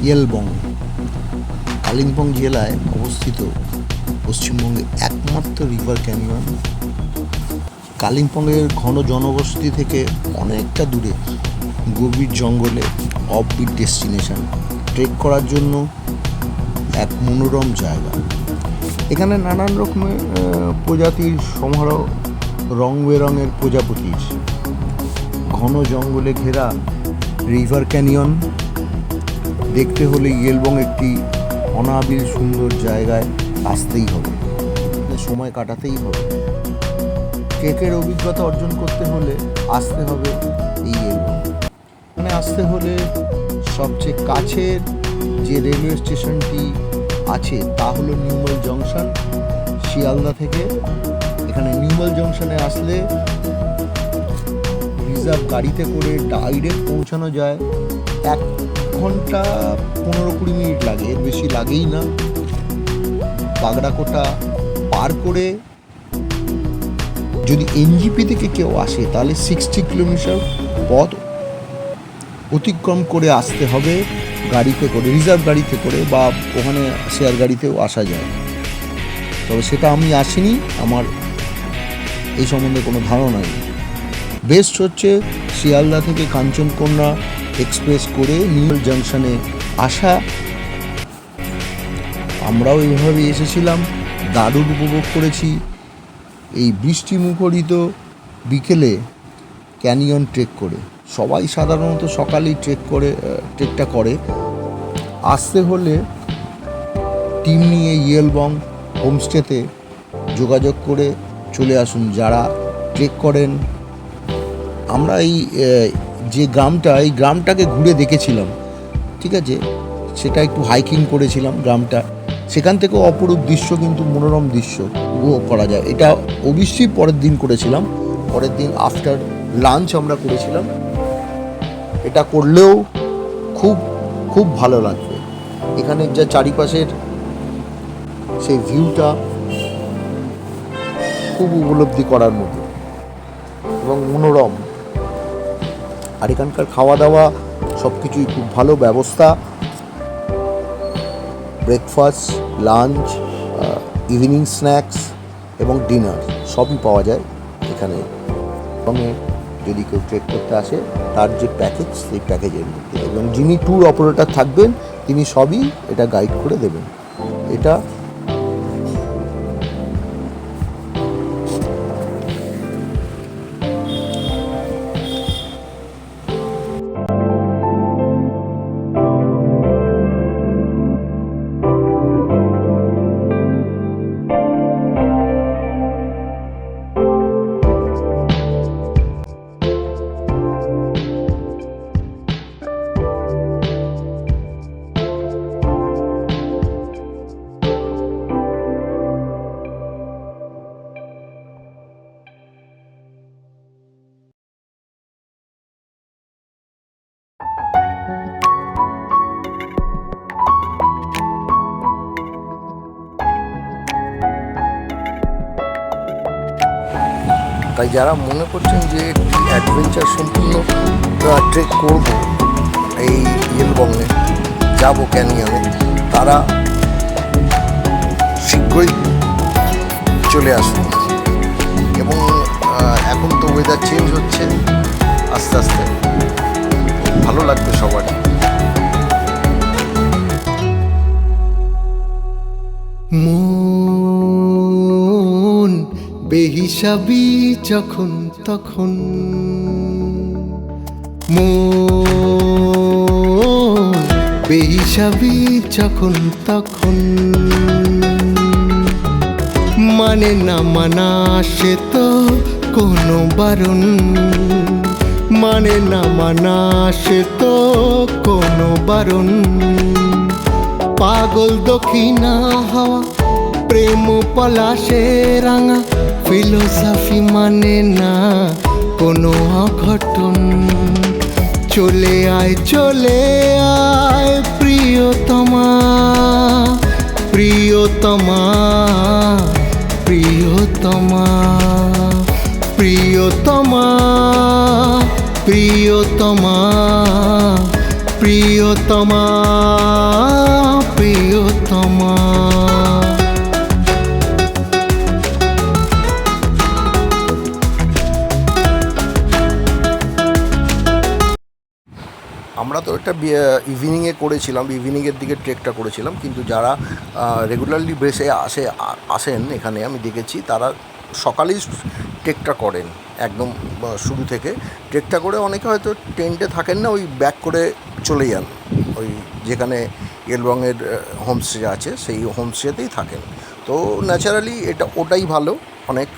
ইয়েলবং কালিম্পং জেলায় অবস্থিত পশ্চিমবঙ্গের একমাত্র রিভার ক্যানিয়ন। কালিম্পংয়ের ঘন জনবসতি থেকে অনেকটা দূরে গভীর জঙ্গলে অফবিট ডেস্টিনেশন, ট্রেক করার জন্য এক মনোরম জায়গা। এখানে নানান রকমের প্রজাতির সমারোহ, রং বেরঙের প্রজাপতির। ঘন জঙ্গলে ঘেরা রিভার ক্যানিয়ন দেখতে হলে ইয়েলবং একটি অনাবিল সুন্দর জায়গায় আসতেই হবে, সময় কাটাতেই হবে। ট্রেকের অভিজ্ঞতা অর্জন করতে হলে আসতে হবে এই ইয়েলবং। এখানে আসতে হলে সবচেয়ে কাছের যে রেলওয়ে স্টেশনটি আছে তা হলো নিউমাল জংশন, শিয়ালদা থেকে। এখানে নিউমাল জংশনে আসলে রিজার্ভ গাড়িতে করে ডাইরেক্ট পৌঁছানো যায়। 1 ঘন্টা 15-20 মিনিট লাগে, এর বেশি লাগেই না। বাগড়াকোটা পার করে যদি এনজিপি থেকে কেউ আসে তাহলে 60 কিলোমিটার পথ অতিক্রম করে আসতে হবে গাড়িতে করে, রিজার্ভ গাড়িতে করে, বা ওখানে শেয়ার গাড়িতেও আসা যায়। তবে সেটা আমি আসিনি, আমার এই সম্বন্ধে কোনো ধারণা নেই। বেস্ট হচ্ছে শিয়ালদা থেকে কাঞ্চনকন্যা এক্সপ্রেস করে নিউমাল জংশনে আসা। আমরাও এইভাবে এসেছিলাম, দারুণ উপভোগ করেছি এই বৃষ্টি মুখরিত বিকেলে ক্যানিয়ন ট্রেক করে। সবাই সাধারণত সকালেই ট্রেকটা করে। আসতে হলে টিম নিয়ে ইয়েলবং হোমস্টেতে যোগাযোগ করে চলে আসুন যারা ট্রেক করেন। আমরা এই গ্রামটাকে ঘুরে দেখেছিলাম, ঠিক আছে, সেটা একটু হাইকিং করেছিলাম গ্রামটা। সেখান থেকেও অপরূপ দৃশ্য, কিন্তু মনোরম দৃশ্য উপভোগ করা যায়। এটা অবশ্যই পরের দিন করেছিলাম, পরের দিন আফটার লাঞ্চ আমরা করেছিলাম। এটা করলেও খুব খুব ভালো লাগবে। এখানে যা চারিপাশের সেই ভিউটা খুব উপলব্ধি করার মতো এবং মনোরম। আর এখানকার খাওয়া দাওয়া সব কিছুই খুব ভালো ব্যবস্থা। ব্রেকফাস্ট, লাঞ্চ, ইভিনিং স্ন্যাক্স এবং ডিনার সবই পাওয়া যায় এখানে। এবং যদি কেউ ট্রেক করতে আসে তার যে প্যাকেজ, সেই প্যাকেজের মধ্যে, এবং যিনি ট্যুর অপারেটর থাকবেন তিনি সবই এটা গাইড করে দেবেন। এটা তাই যারা মনে করছেন যে একটি অ্যাডভেঞ্চার সম্পূর্ণ ট্রেক করব এই ইয়েলবংয়ে, যাবো ক্যানিয়নে, তারা শীঘ্রই চলে আসুন। এবং এখন তো ওয়েদার চেঞ্জ হচ্ছে আস্তে আস্তে, ভালো লাগবে সবারই। মন বেহিসাবি যখন তখন, মন বেহিসাবি যখন তখন, মানে না মানা সে তো কোনো বারণ, মানে না মানা সে তো কোনো বারণ। পাগল দক্ষিণা হাওয়া প্রেম পলাশে রাঙা, ফিলোসফি মানে না কোনো অঘটন। চলে আয় প্রিয়তমা, প্রিয়তমা, প্রিয়তমা, প্রিয়তমা, প্রিয়তমা, প্রিয়তমা। প্রিয়তমা প্রিয়তমা। আমরা তো একটা ইভিনিংয়ে করেছিলাম, ইভিনিংয়ের দিকে ট্রেকটা করেছিলাম, কিন্তু যারা রেগুলারলি বেসে আসেন এখানে আমি দেখেছি তারা সকালেই ট্রেকটা করেন, একদম শুরু থেকে ট্রেকটা করে অনেকে হয়তো টেন্টে থাকেন না, ওই ব্যাক করে চলে যান ওই যেখানে ইয়েলবংয়ের হোমস্টে আছে সেই হোমস্টেতেই থাকেন। তো ন্যাচারালি এটা ওটাই ভালো অনেক,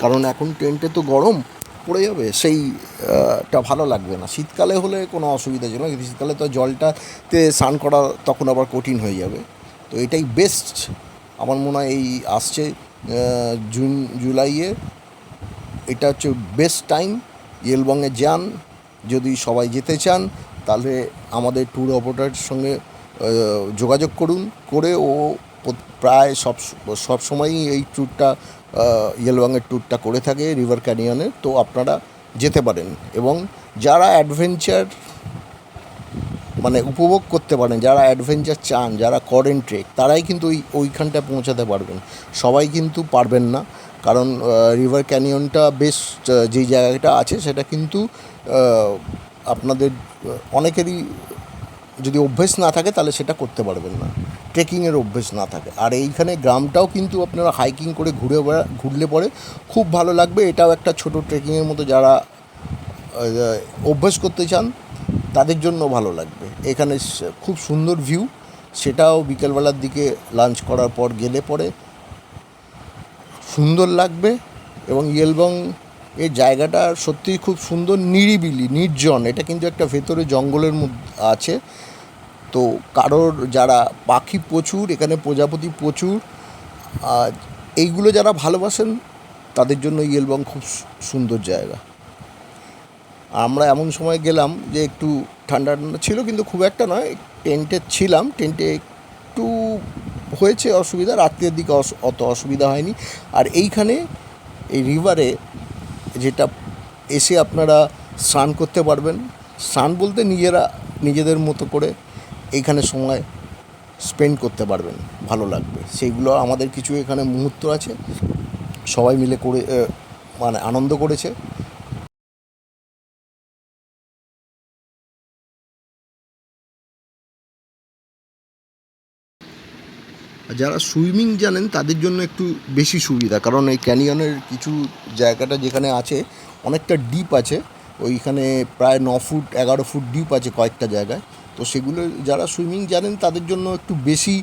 কারণ এখন টেন্টে তো গরম পড়ে যাবে, সেইটা ভালো লাগবে না। শীতকালে হলে কোনো অসুবিধা ছিল না, কিন্তু শীতকালে তো জলটাতে স্নান করা তখন আবার কঠিন হয়ে যাবে। তো এটাই বেস্ট আমার মনে হয়, এই আসছে জুন জুলাইয়ে এটা হচ্ছে বেস্ট টাইম। ইয়েলবংয়ে যান, যদি সবাই যেতে চান তাহলে আমাদের ট্যুর অপারেটরের সঙ্গে যোগাযোগ করুন, করে ও প্রায় সব সময়ই এই ট্যুরটা ইয়েলবংয়ের ট্যুরটা করে থাকে রিভার ক্যানিয়নে। তো আপনারা যেতে পারেন, এবং যারা অ্যাডভেঞ্চার মানে উপভোগ করতে পারেন, যারা অ্যাডভেঞ্চার চান, যারা করেন ট্রেক, তারাই কিন্তু ওইখানটায় পৌঁছাতে পারবেন। সবাই কিন্তু পারবেন না, কারণ রিভার ক্যানিয়নটা বেশ যেই জায়গাটা আছে সেটা কিন্তু আপনাদের অনেকেরই যদি অভ্যেস না থাকে তাহলে সেটা করতে পারবেন না, ট্রেকিংয়ের অভ্যেস না থাকে। আর এইখানে গ্রামটাও কিন্তু আপনারা হাইকিং করে ঘুরলে পরে খুব ভালো লাগবে। এটাও একটা ছোট ট্রেকিংয়ের মতো, যারা অভ্যেস করতে চান তাদের জন্য ভালো লাগবে। এখানে খুব সুন্দর ভিউ, সেটাও বিকেলবেলার দিকে লাঞ্চ করার পর গেলে পরে সুন্দর লাগবে। এবং ইয়েলবং এর জায়গাটা সত্যিই খুব সুন্দর, নিরিবিলি, নির্জন। এটা কিন্তু একটা ভেতরে জঙ্গলের মধ্যে আছে। তো কারোর যারা পাখি প্রচুর, এখানে প্রজাপতি প্রচুর, আর এইগুলো যারা ভালোবাসেন তাদের জন্য ইয়েলবং খুব সুন্দর জায়গা। আমরা এমন সময় গেলাম যে একটু ঠান্ডা ঠান্ডা ছিল, কিন্তু খুব একটা নয়, টেন্টে ছিলাম, টেন্টে একটু হয়েছে অসুবিধা, রাত্রের দিকে অত অসুবিধা হয়নি। আর এইখানে এই রিভারে যেটা এসে আপনারা স্নান করতে পারবেন, স্নান বলতে নিজেদের মতো করে এইখানে সময় স্পেন্ড করতে পারবেন, ভালো লাগবে। সেইগুলো আমাদের কিছু এখানে মুহূর্ত আছে, সবাই মিলে করে মানে আনন্দ করেছে। যারা সুইমিং জানেন তাদের জন্য একটু বেশি সুবিধা, কারণ এই ক্যানিয়নের কিছু জায়গাটা যেখানে আছে অনেকটা ডিপ আছে, ওইখানে প্রায় 9 ফুট 11 ফুট ডিপ আছে কয়েকটা জায়গায়। তো সেগুলো যারা সুইমিং জানেন তাদের জন্য একটু বেশি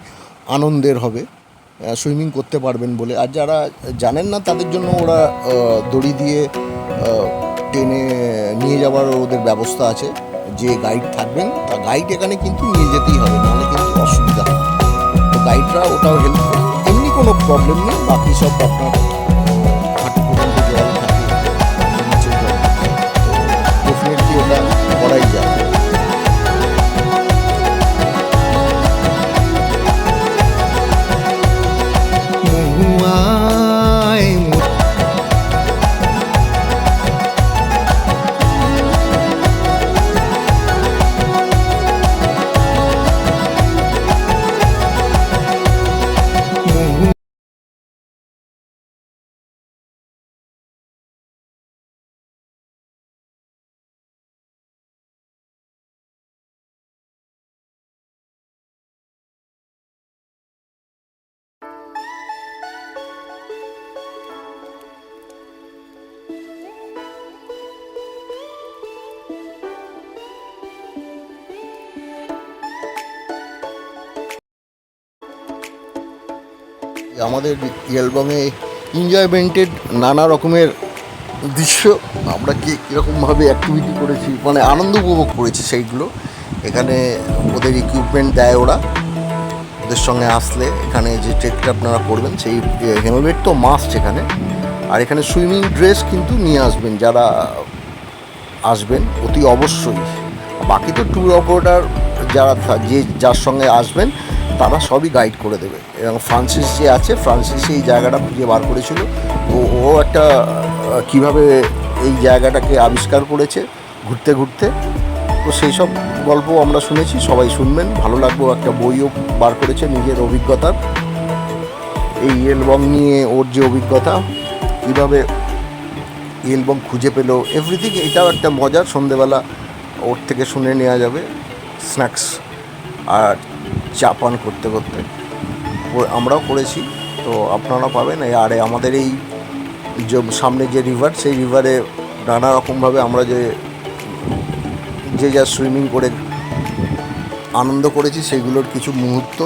আনন্দের হবে, সুইমিং করতে পারবেন বলে। আর যারা জানেন না তাদের জন্য ওরা দড়ি দিয়ে টেনে নিয়ে যাওয়ার ওদের ব্যবস্থা আছে, যে গাইড থাকবেন তা গাইড এখানে কিন্তু নিয়ে যেতেই হবে, নাহলে কিন্তু অসুবিধা হবে। তো গাইডরা ওটাও হেল্প করে, এমনি কোনো প্রবলেম নেই। বাকি সব আপনার হাঁটু পর্যন্ত জল থাকে, নিচে জল থাকে, তো ডেফিনেটলি ওটা করাই যায়। মহুয়ায় আমাদের ইয়েলবংয়ে এনজয়মেন্টের নানা রকমের দৃশ্য আমরা কীরকমভাবে অ্যাক্টিভিটি করেছি, মানে আনন্দ উপভোগ করেছি সেইগুলো। এখানে ওদের ইকুইপমেন্ট দেয় ওরা, ওদের সঙ্গে আসলে এখানে যে ট্রেকটা আপনারা করবেন সেই হেলমেট তো মাস্ট এখানে। আর এখানে সুইমিং ড্রেস কিন্তু নিয়ে আসবেন যারা আসবেন, অতি অবশ্যই। বাকি তো ট্যুর অপারেটর যার সঙ্গে আসবেন তারা সবই গাইড করে দেবে। এবং ফ্রান্সিস যে আছে, ফ্রান্সিস এই জায়গাটা খুঁজে বার করেছিল, ও একটা কীভাবে এই জায়গাটাকে আবিষ্কার করেছে ঘুরতে ঘুরতে। তো সেই সব গল্প আমরা শুনেছি, সবাই শুনবেন, ভালো লাগবে। একটা বইও বার করেছে নিজের অভিজ্ঞতার, এই ইয়েলবং নিয়ে ওর যে অভিজ্ঞতা, কীভাবে ইয়েলবং খুঁজে পেলো, এভরিথিং। এটাও একটা মজার, সন্ধেবেলা ওর থেকে শুনে নেওয়া যাবে স্ন্যাক্স আর চা পান করতে করতে। আমরাও করেছি, তো আপনারা পাবেন। আর আমাদের এই যে সামনে যে রিভার, সেই রিভারে নানা রকমভাবে আমরা যে যা সুইমিং করে আনন্দ করেছি, সেগুলোর কিছু মুহূর্ত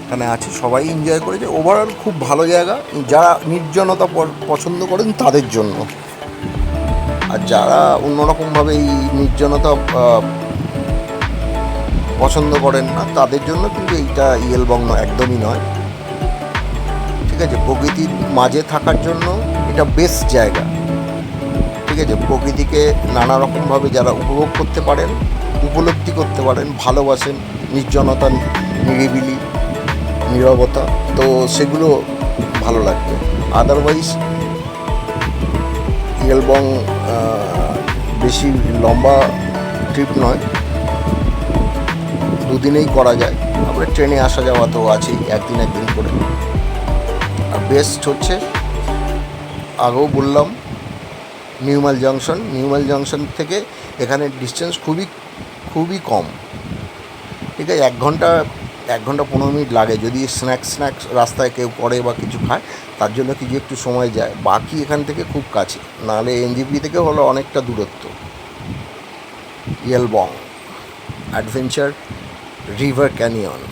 এখানে আছে। সবাই এনজয় করেছে। ওভারঅল খুব ভালো জায়গা, যারা নির্জনতা পছন্দ করেন তাদের জন্য। আর যারা অন্যরকমভাবে এই নির্জনতা পছন্দ করেন না, তাদের জন্য কিন্তু এইটা ইয়েলবং একদমই নয়। ঠিক আছে, প্রকৃতির মাঝে থাকার জন্য এটা বেস্ট জায়গা। ঠিক আছে, প্রকৃতিকে নানা রকমভাবে যারা উপভোগ করতে পারেন, উপলব্ধি করতে পারেন, ভালোবাসেন নির্জনতা, নিরিবিলি, নীরবতা, তো সেগুলো ভালো লাগবে। আদারওয়াইজ ইয়েলবং বেশি লম্বা ট্রিপ নয়, দুদিনেই করা যায়। তারপরে ট্রেনে আসা যাওয়া তো আছেই, একদিন করে। আর বেস্ট হচ্ছে, আগেও বললাম, নিউমাল জাংশন থেকে এখানে ডিস্টেন্স খুবই কম। ঠিক আছে, 1 ঘন্টা 15 মিনিট লাগে যদি স্ন্যাক্স রাস্তায় কেউ করে বা কিছু খায়, তার জন্য কিছু একটু সময় যায়। বাকি এখান থেকে খুব কাছে, নাহলে এনজিপি থেকে হলো অনেকটা দূরত্ব। Yelbong adventure river canyon.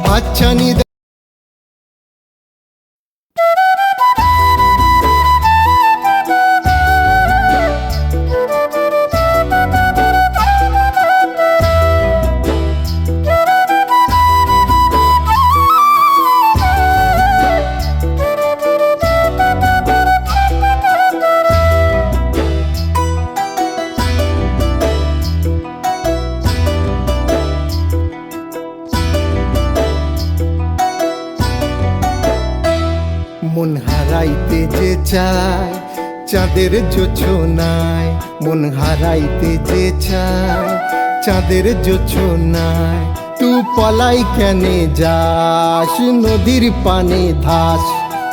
হাতছানি মন হারাইতে যে চায় চাঁদের জোছনায়, মন হারাইতে যে চায় চাঁদের জোছনায়। তু পলাই কেনে যাস নদীর পানে ধাস,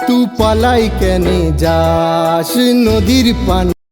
তু পলাই কেনে যাস নদীর পানে।